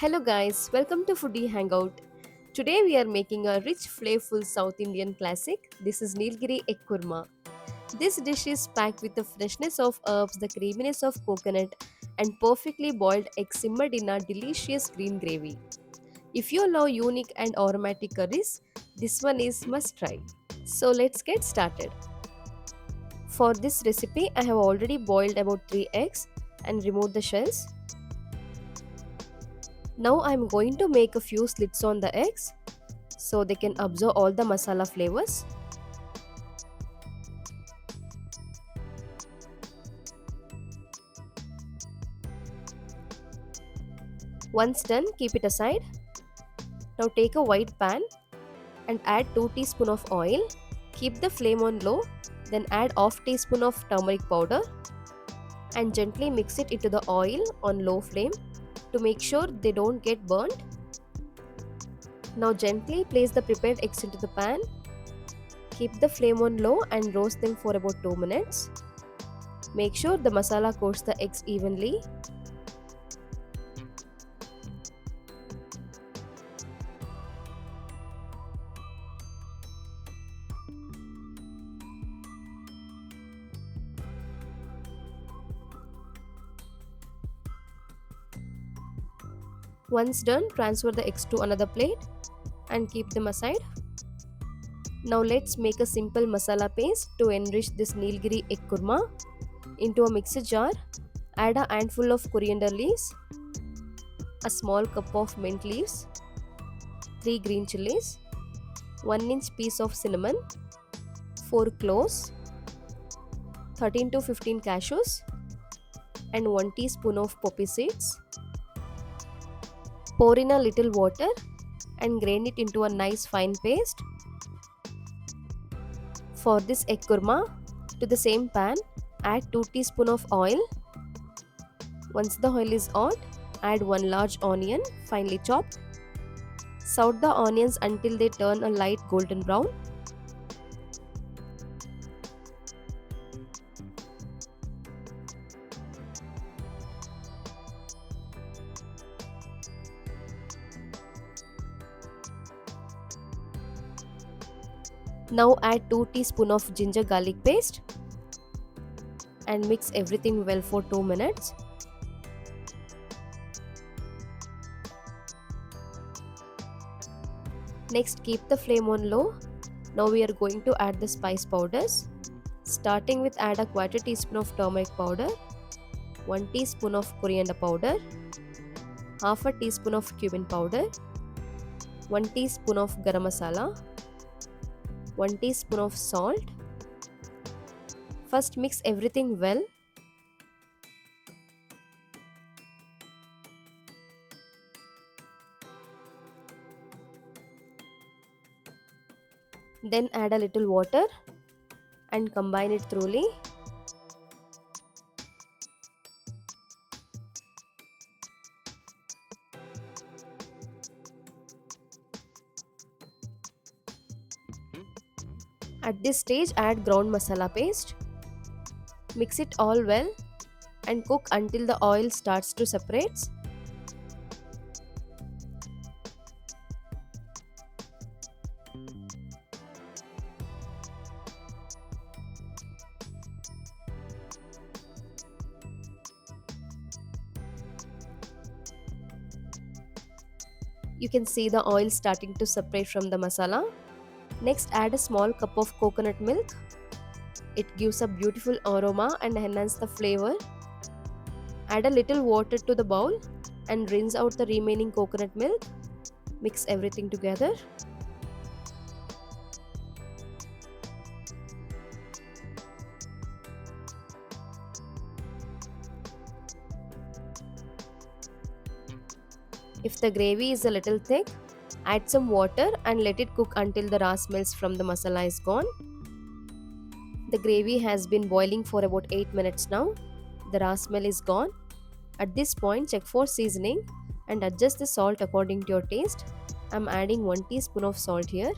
Hello guys, welcome to Foodie Hangout. Today we are making a rich, flavorful South Indian classic. This is Nilgiri egg kurma. This dish is packed with the freshness of herbs, the creaminess of coconut, and perfectly boiled egg simmered in a delicious green gravy. If you love unique and aromatic curries, this one is must try. So let's get started. For this recipe, I have already boiled about 3 eggs and removed the shells. Now I am going to make a few slits on the eggs so they can absorb all the masala flavors. Once done, keep it aside. Now take a white pan and add 2 teaspoons of oil. Keep the flame on low, then add half teaspoon of turmeric powder and gently mix it into the oil on low flame to make sure they don't get burnt. Now gently place the prepared eggs into the pan. Keep the flame on low and roast them for about 2 minutes. Make sure the masala coats the eggs evenly. Once done, transfer the eggs to another plate and keep them aside. Now let's make a simple masala paste to enrich this Nilgiri egg kurma. Into a mixer jar, add a handful of coriander leaves, a small cup of mint leaves, 3 green chillies, 1-inch piece of cinnamon, 4 cloves, 13 to 15 cashews, and 1 teaspoon of poppy seeds. Pour in a little water and grind it into a nice fine paste. For this egg kurma, to the same pan, add 2 teaspoon of oil. Once the oil is hot, add 1 large onion, finely chopped. Saute the onions until they turn a light golden brown. Now add 2 teaspoon of ginger garlic paste and mix everything well for 2 minutes. Next, keep the flame on low. Now we are going to add the spice powders. Starting with add a quarter teaspoon of turmeric powder, 1 teaspoon of coriander powder, half a teaspoon of cumin powder, 1 teaspoon of garam masala, 1 teaspoon of salt. First mix everything well. Then add a little water and combine it thoroughly. At this stage, add ground masala paste. Mix it all well and cook until the oil starts to separate. You can see the oil starting to separate from the masala. Next, add a small cup of coconut milk. It gives a beautiful aroma and enhances the flavor. Add a little water to the bowl and rinse out the remaining coconut milk. Mix everything together. If the gravy is a little thick, add some water and let it cook until the raw smells from the masala is gone. The gravy has been boiling for about 8 minutes now. The raw smell is gone. At this point, check for seasoning and adjust the salt according to your taste. I'm adding 1 teaspoon of salt here.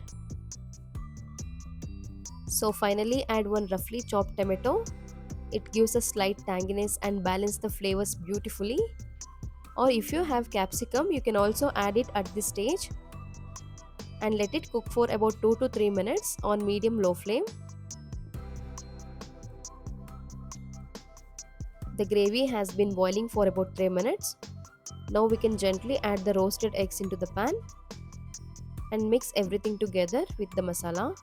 So finally add 1 roughly chopped tomato. It gives a slight tanginess and balances the flavors beautifully. Or if you have capsicum, you can also add it at this stage and let it cook for about 2 to 3 minutes on medium low flame. The gravy has been boiling for about 3 minutes. Now we can gently add the roasted eggs into the pan and mix everything together with the masala.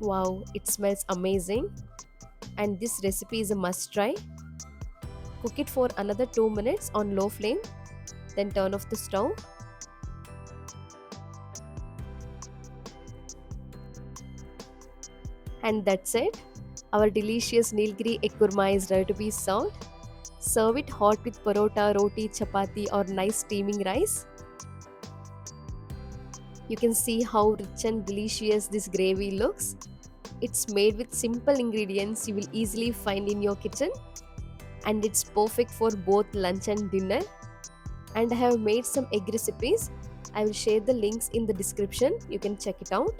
Wow, it smells amazing, and this recipe is a must try. Cook it for another 2 minutes on low flame, then turn off the stove. And that's it. Our delicious Nilgiri egg kurma is ready to be served. Serve it hot with parotta, roti, chapati, or nice steaming rice. You can see how rich and delicious this gravy looks. It's made with simple ingredients you will easily find in your kitchen, and it's perfect for both lunch and dinner. And I have made some egg recipes. I will share the links in the description. You can check it out.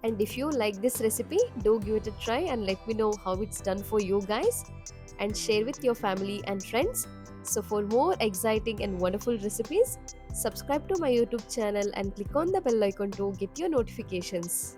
And if you like this recipe, do give it a try and let me know how it's done for you guys, and share with your family and friends. So for more exciting and wonderful recipes, subscribe to my YouTube channel and click on the bell icon to get your notifications.